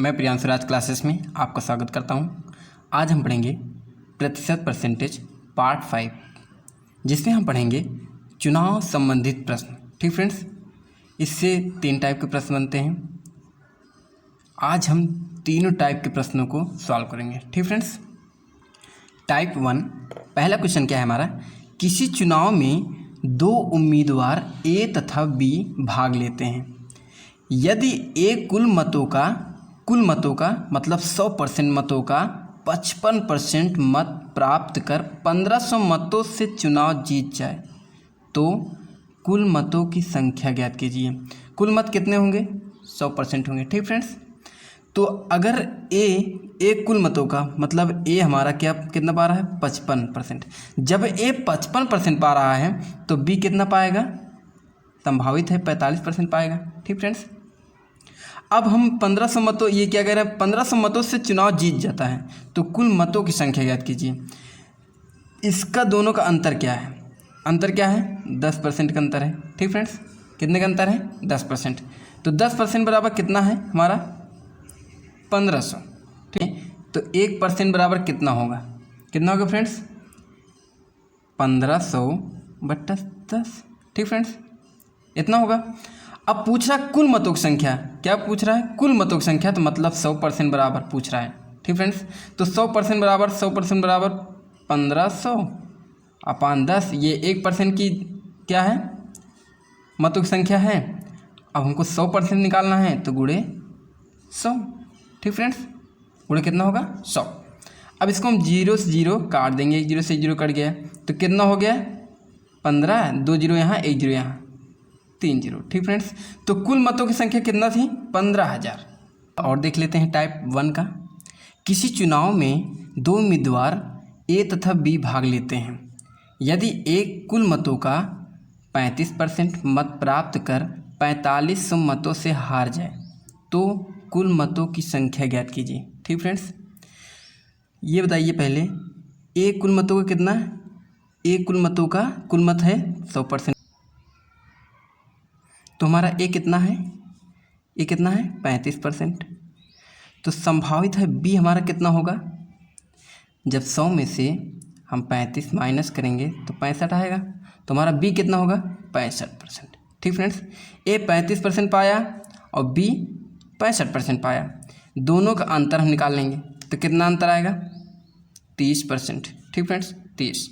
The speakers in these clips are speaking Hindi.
मैं प्रियांशु राज क्लासेस में आपका स्वागत करता हूं। आज हम पढ़ेंगे प्रतिशत परसेंटेज पार्ट 5, जिसमें हम पढ़ेंगे चुनाव संबंधित प्रश्न। ठीक फ्रेंड्स, इससे 3 टाइप के प्रश्न बनते हैं। आज हम तीनों टाइप के प्रश्नों को सॉल्व करेंगे। ठीक फ्रेंड्स, टाइप 1 पहला क्वेश्चन क्या है हमारा, किसी चुनाव में 2 उम्मीदवार ए तथा बी भाग लेते हैं। यदि ए कुल मतों का मतलब 100% मतों का 55% मत प्राप्त कर 1500 मतों से चुनाव जीत जाए तो कुल मतों की संख्या ज्ञात कीजिए। कुल मत कितने होंगे? 100% होंगे। ठीक फ्रेंड्स, तो अगर ए कुल मतों का मतलब ए हमारा कितना पा रहा है? 55%। जब ए 55% पा रहा है तो बी कितना पाएगा? संभावित है 45% पाएगा। ठीक फ्रेंड्स, अब हम 1500 मतों, ये क्या कह रहे हैं, 1500 मतों से चुनाव जीत जाता है तो कुल मतों की संख्या ज्ञात कीजिए। इसका दोनों का अंतर क्या है? अंतर क्या है? 10% का अंतर है। ठीक फ्रेंड्स, कितने का अंतर है? 10%। तो 10% बराबर कितना है हमारा? 1500। ठीक है, तो 1% बराबर कितना होगा? कितना होगा फ्रेंड्स? 1500/10। ठीक फ्रेंड्स, इतना होगा। अब पूछ रहा है कुल मतों की संख्या। क्या पूछ रहा है? कुल मतों की संख्या, तो मतलब 100% बराबर पूछ रहा है। ठीक फ्रेंड्स, तो 100% बराबर 1500/10। ये 1% की क्या है? मतों की संख्या है। अब हमको 100% निकालना है तो गुणे 100। ठीक फ्रेंड्स, गुणे कितना होगा? 100। अब इसको हम 0 से 0 काट देंगे। 1 0 से 0 कट गया तो कितना हो गया? 15। 2 0 यहाँ, 1 0 यहाँ, 3 0। ठीक फ्रेंड्स, तो कुल मतों की संख्या कितना थी? 15,000। और देख लेते हैं टाइप 1 का। किसी चुनाव में 2 उम्मीदवार ए तथा बी भाग लेते हैं। यदि ए कुल मतों का 35% मत प्राप्त कर 4500 मतों से हार जाए तो कुल मतों की संख्या ज्ञात कीजिए। ठीक फ्रेंड्स, ये बताइए पहले, ए कुल मतों का कितना है? ए कुल मतों का कुल मत है 100%, तो हमारा ए कितना है? ए कितना है? 35%। तो संभावित है बी हमारा कितना होगा? जब 100 में से हम 35 माइनस करेंगे तो 65 आएगा, तो हमारा बी कितना होगा? 65%। ठीक फ्रेंड्स, ए 35% पाया और बी 65% पाया। दोनों का अंतर हम निकाल लेंगे तो कितना अंतर आएगा? 30%। ठीक फ्रेंड्स, 30।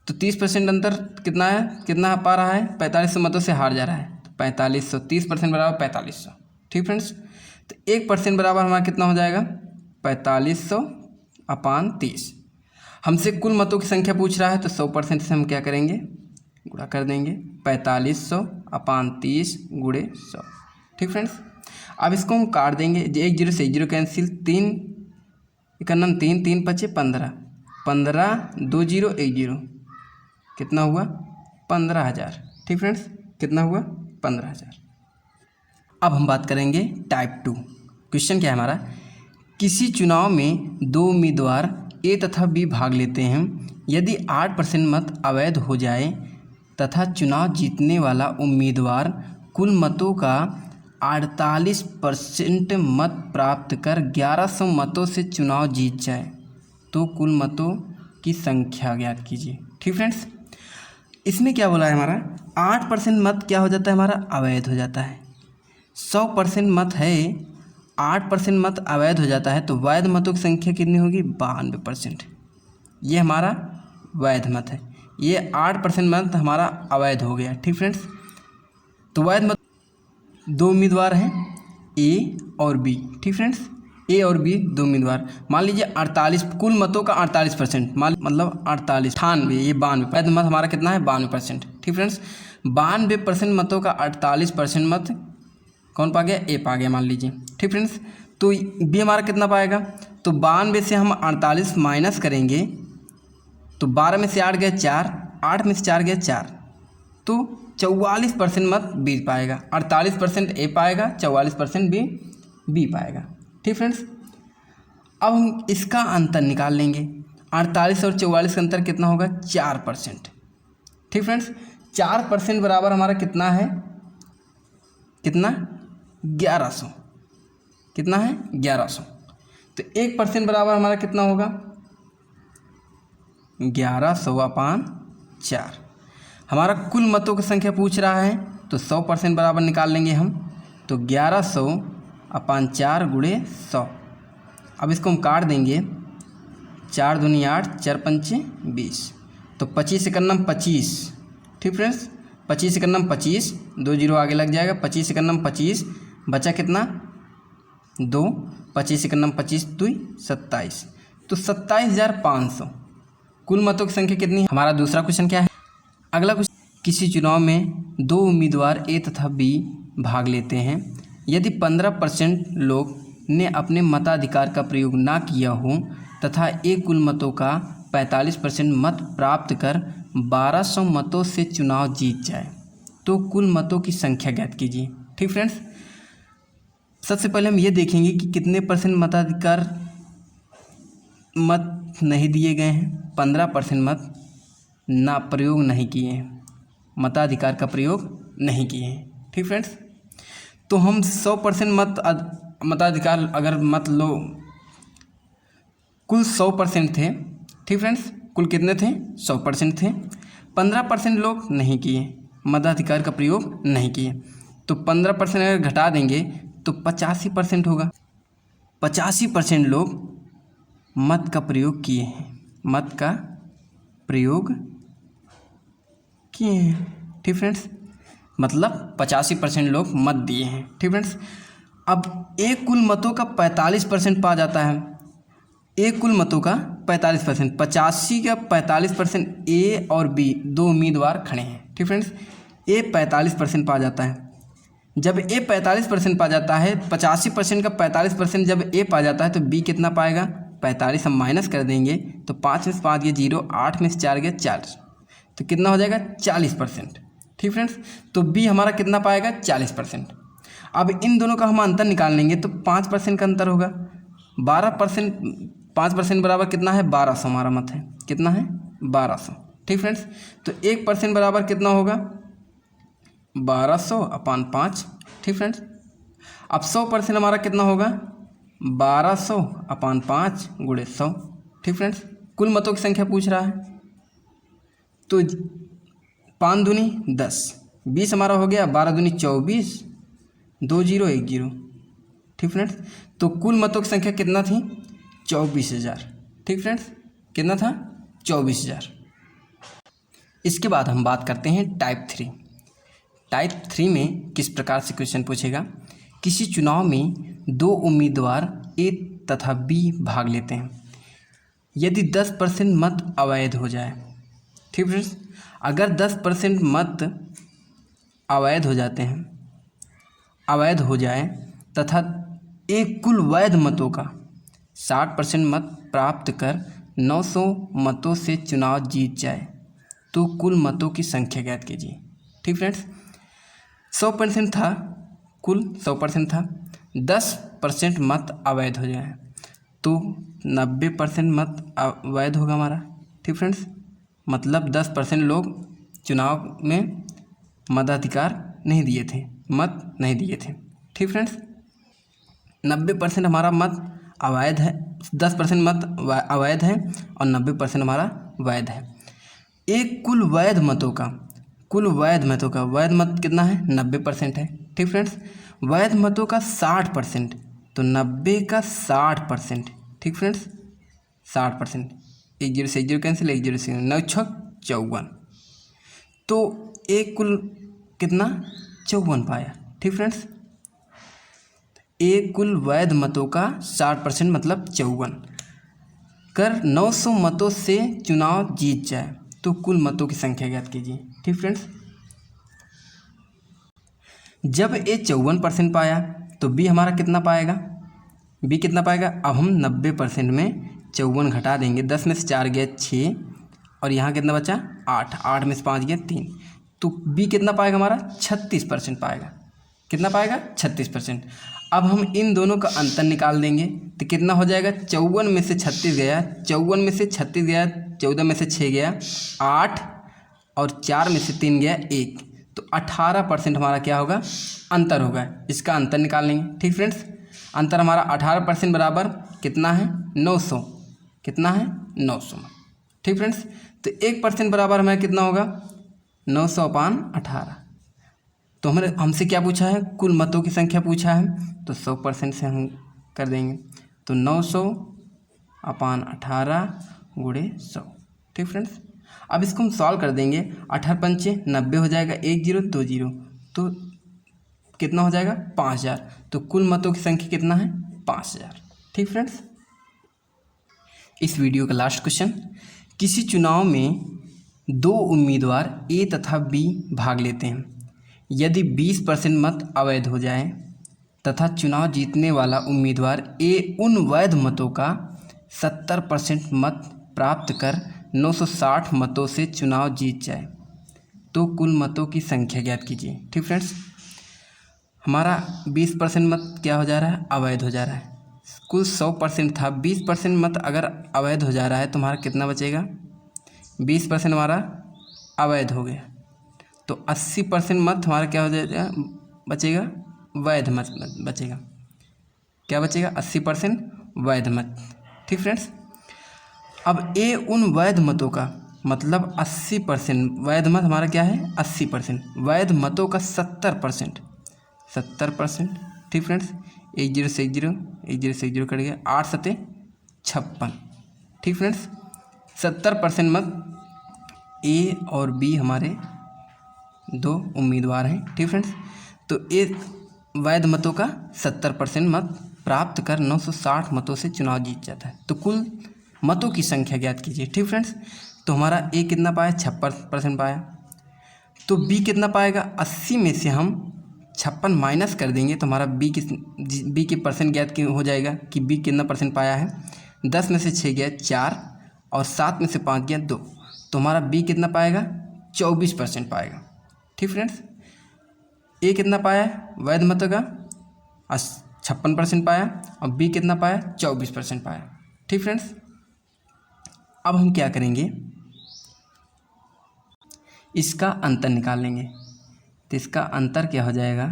तो 30% अंतर कितना है? कितना पा रहा है? 4500 मतों से हार जा रहा है, 4500। 30% बराबर 4500। ठीक फ्रेंड्स, तो 1% बराबर हमारा कितना हो जाएगा? 4500/30। हमसे कुल मतों की संख्या पूछ रहा है तो 100% से हम क्या करेंगे? गुणा कर देंगे। 4500/30 गुणे 100। ठीक फ्रेंड्स, अब इसको हम काट देंगे। 1 0 से 1 0 कैंसिल, 3 इकन्नम 3 3 5 15 15 2 0 1 0, कितना हुआ? 15,000। ठीक फ्रेंड्स, कितना हुआ? 15,000। अब हम बात करेंगे टाइप 2। क्वेश्चन क्या है हमारा, किसी चुनाव में 2 उम्मीदवार ए तथा बी भाग लेते हैं। यदि 8% मत अवैध हो जाए तथा चुनाव जीतने वाला उम्मीदवार कुल मतों का 48% मत प्राप्त कर 1100 मतों से चुनाव जीत जाए तो कुल मतों की संख्या ज्ञात कीजिए। ठीक फ्रेंड्स, इसमें क्या बोला है हमारा? 8% मत क्या हो जाता है हमारा? अवैध हो जाता है। 100% मत है, 8% मत अवैध हो जाता है तो वैध मतों की संख्या कितनी होगी? 92%। ये हमारा वैध मत है। ये 8% मत हमारा अवैध हो गया। ठीक फ्रेंड्स, तो वैध मत 2 उम्मीदवार हैं ए और बी। ठीक फ्रेंड्स, ए और बी 2 उम्मीदवार। मान लीजिए 48 कुल मतों का 48%, मतलब 48 98, ये 92। वैध मत हमारा कितना है? 92%। ठीक फ्रेंड्स, 92% मतों का 48% मत कौन पा गया? ए पा गया मान लीजिए। ठीक फ्रेंड्स, तो बी हमारा कितना पाएगा? तो 92 से हम 48 माइनस करेंगे तो 12 में से 8 गए 4, 8 में से 4 गए 4, तो 44% मत बी पाएगा। 48% ए पाएगा, 44% बी पाएगा। ठीक फ्रेंड्स, अब हम इसका अंतर निकाल लेंगे। 48 और 44 का अंतर कितना होगा? 4%। ठीक फ्रेंड्स, 4% बराबर हमारा कितना है? कितना? 1100। कितना है 1100। तो 1% बराबर हमारा कितना होगा 1100/4। हमारा कुल मतों की संख्या पूछ रहा है तो 100% बराबर निकाल लेंगे हम। तो 1100/4 × 100। अब इसको हम काट देंगे, 4 दूनी 8, 4 पंचे 20। तो 25 एकन्नम 25। ठीक फ्रेंड्स, 25 एकन्नम 25, 2 जीरो आगे लग जाएगा। 25 एकन्नम 25, बचा कितना 2। 25 एकन्नम 25 2 27। तो 27,500 कुल मतों की संख्या कितनी है। हमारा दूसरा क्वेश्चन क्या है। अगला क्वेश्चन, किसी चुनाव में 2 उम्मीदवार ए तथा बी भाग लेते हैं। यदि 15% लोग ने अपने मताधिकार का प्रयोग ना किया हो तथा ए कुल मतों का 45% मत प्राप्त कर 1200 मतों से चुनाव जीत जाए तो कुल मतों की संख्या ज्ञात कीजिए। ठीक फ्रेंड्स, सबसे पहले हम ये देखेंगे कि कितने % मताधिकार मत नहीं दिए गए हैं। 15% मत ना प्रयोग नहीं किए हैं, मताधिकार का प्रयोग नहीं किए हैं। ठीक फ्रेंड्स, तो हम 100% मताधिकार अगर मत लो, कुल 100% थे। ठीक फ्रेंड्स, कुल कितने थे 100% थे। 15% लोग नहीं किए, मताधिकार का प्रयोग नहीं किए। तो 15% अगर घटा देंगे तो 85% होगा। 85% लोग मत का प्रयोग किए हैं, मत का प्रयोग किए हैं। ठीक फ्रेंड्स, मतलब 85% लोग मत दिए हैं। ठीक फ्रेंड्स, अब एक कुल मतों का 45% पा जाता है। एक कुल मतों का 45%, 85 का 45% ए और बी 2 उम्मीदवार खड़े हैं। ठीक फ्रेंड्स, ए 45% पा जाता है। जब ए 45% पा जाता है, 85% का 45% जब ए पा जाता है तो बी कितना पाएगा 45। हम माइनस कर देंगे तो 5 में से 5 गया 0, 8 में से 4 गया 4, तो कितना हो जाएगा 40%। ठीक फ्रेंड्स, तो बी हमारा कितना पाएगा 40%। अब इन दोनों का हम अंतर निकाल लेंगे तो 5% का अंतर होगा। 12%, 5% बराबर कितना है 1200 हमारा मत है। कितना है 1200। ठीक फ्रेंड्स, तो 1% बराबर कितना होगा 1200/5। ठीक फ्रेंड्स, अब 100% हमारा कितना होगा 1200/5 × 100। ठीक फ्रेंड्स, कुल मतों की संख्या पूछ रहा है तो 5 दूनी 10, 20 हमारा हो गया। 12 दूनी 24, 2 0 1 0। ठीक फ्रेंड्स, तो कुल मतों की संख्या कितना थी 24,000। ठीक फ्रेंड्स, कितना था 24,000। इसके बाद हम बात करते हैं टाइप 3। टाइप 3 में किस प्रकार से क्वेश्चन पूछेगा। किसी चुनाव में 2 उम्मीदवार ए तथा बी भाग लेते हैं। यदि 10% मत अवैध हो जाए। ठीक फ्रेंड्स, अगर 10% मत अवैध हो जाते हैं, अवैध हो जाए तथा एक कुल वैध मतों का 60% मत प्राप्त कर 900 मतों से चुनाव जीत जाए तो कुल मतों की संख्या ज्ञात कीजिए। ठीक फ्रेंड्स, 100% था, कुल 100% था। 10% मत अवैध हो जाए तो 90% मत अवैध होगा हमारा। ठीक फ्रेंड्स, मतलब 10% लोग चुनाव में मताधिकार नहीं दिए थे, मत नहीं दिए थे। ठीक फ्रेंड्स, 90% हमारा मत अवैध है, 10% मत अवैध है और 90% हमारा वैध है। एक कुल वैध मतों का, कुल वैध मतों का, वैध मत कितना है 90% है। ठीक फ्रेंड्स, वैध मतों का 60%, तो 90 का 60%। ठीक फ्रेंड्स, 60%। 1 0 से 1 0 कैंसिल, 1 0 से 9 6 54, तो एक कुल कितना 54 पाया। ठीक फ्रेंड्स, एक कुल वैध मतों का 60% मतलब 54 कर 900 मतों से चुनाव जीत जाए तो कुल मतों की संख्या ज्ञात कीजिए। ठीक फ्रेंड्स, जब ए 54% पाया तो बी हमारा कितना पाएगा, बी कितना पाएगा। अब हम 90% में 54 घटा देंगे, 10 में से 4 गया 6 और यहाँ कितना बचा 8, 8 में से 5 गया 3, तो बी कितना पाएगा हमारा 36% पाएगा। कितना पाएगा 36%। अब हम इन दोनों का अंतर निकाल देंगे तो कितना हो जाएगा 54 में से 36 गया, 54 में से 36 गया, 14 में से 6 गया 8 और 4 में से 3 गया 1, तो 18% हमारा क्या होगा अंतर होगा। इसका अंतर निकाल लेंगे। ठीक फ्रेंड्स, अंतर हमारा 18% बराबर कितना है 900, कितना है 900 मत। ठीक फ्रेंड्स, तो 1% बराबर हमें कितना होगा 900/18। तो हमसे क्या पूछा है, कुल मतों की संख्या पूछा है, तो 100% से हम कर देंगे, तो 900/18 × 100। ठीक फ्रेंड्स, अब इसको हम सॉल्व कर देंगे। 18×5 = 90 हो जाएगा, 1 0 2 0, तो कितना हो जाएगा 5000। तो कुल मतों की संख्या कितना है 5000। ठीक फ्रेंड्स, इस वीडियो का लास्ट क्वेश्चन, किसी चुनाव में 2 उम्मीदवार ए तथा बी भाग लेते हैं। यदि 20% मत अवैध हो जाए तथा चुनाव जीतने वाला उम्मीदवार ए उन वैध मतों का 70% मत प्राप्त कर 960 मतों से चुनाव जीत जाए, तो कुल मतों की संख्या ज्ञात कीजिए। ठीक फ्रेंड्स, हमारा 20% मत क्या हो जा रहा है, अवैध हो जा रहा है। कुल 100% था, 20% मत अगर अवैध हो जा रहा है तो हमारा कितना बचेगा, 20% हमारा अवैध हो गया, तो 80% मत हमारा क्या हो जाएगा, बचेगा वैध मत बचेगा। क्या बचेगा, 80% वैध मत। ठीक फ्रेंड्स, अब ए उन वैध मतों का मतलब 80%, वैध मत हमारा क्या है 80%, वैध मतों का 70%, 70%। ठीक फ्रेंड्स, 1 0 से 1 0, 1 0 से 1 0 कट गया, 8 7 56। ठीक फ्रेंड्स, 70% मत ए और बी हमारे 2 उम्मीदवार हैं। ठीक फ्रेंड्स, तो ए वैध मतों का 70% मत प्राप्त कर 960 मतों से चुनाव जीत जाता है, तो कुल मतों की संख्या ज्ञात कीजिए। ठीक फ्रेंड्स, तो हमारा ए कितना पाया 56% पाया, तो बी कितना पाएगा, 80 में से हम 56 माइनस कर देंगे तो हमारा बी की परसेंट ज्ञात हो जाएगा कि बी कितना परसेंट पाया है। 10 में से 6 गया 4 और 7 में से 5 गया 2, तो हमारा बी कितना पाएगा 24% पाएगा। ठीक फ्रेंड्स, ए कितना पाया वैध मतों का 56% पाया और बी कितना पाया 24% पाया। ठीक फ्रेंड्स, अब हम क्या करेंगे, इसका अंतर निकाल लेंगे। तो इसका अंतर क्या हो जाएगा,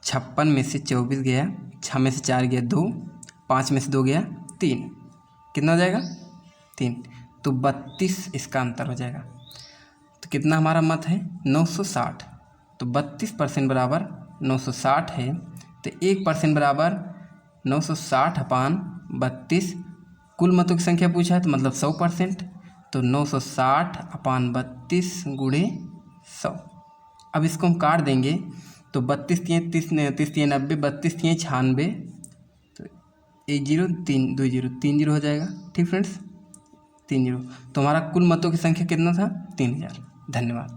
56 में से 24 गया, 6 में से 4 गया 2, 5 में से 2 गया 3, कितना हो जाएगा 3, तो 32 इसका अंतर हो जाएगा। तो कितना हमारा मत है 960, तो 32% बराबर 960 है, तो 1% बराबर 960/32। कुल मतों की संख्या पूछा है तो मतलब 100%, तो 960/32 × 100। अब इसको हम काट देंगे, तो 32 3 30 30 3 90, 32 3 96, तो 1 0 3 2 0 3 0 हो जाएगा। ठीक फ्रेंड्स, 3 0, तो हमारा कुल मतों की संख्या कितना था 3000। धन्यवाद।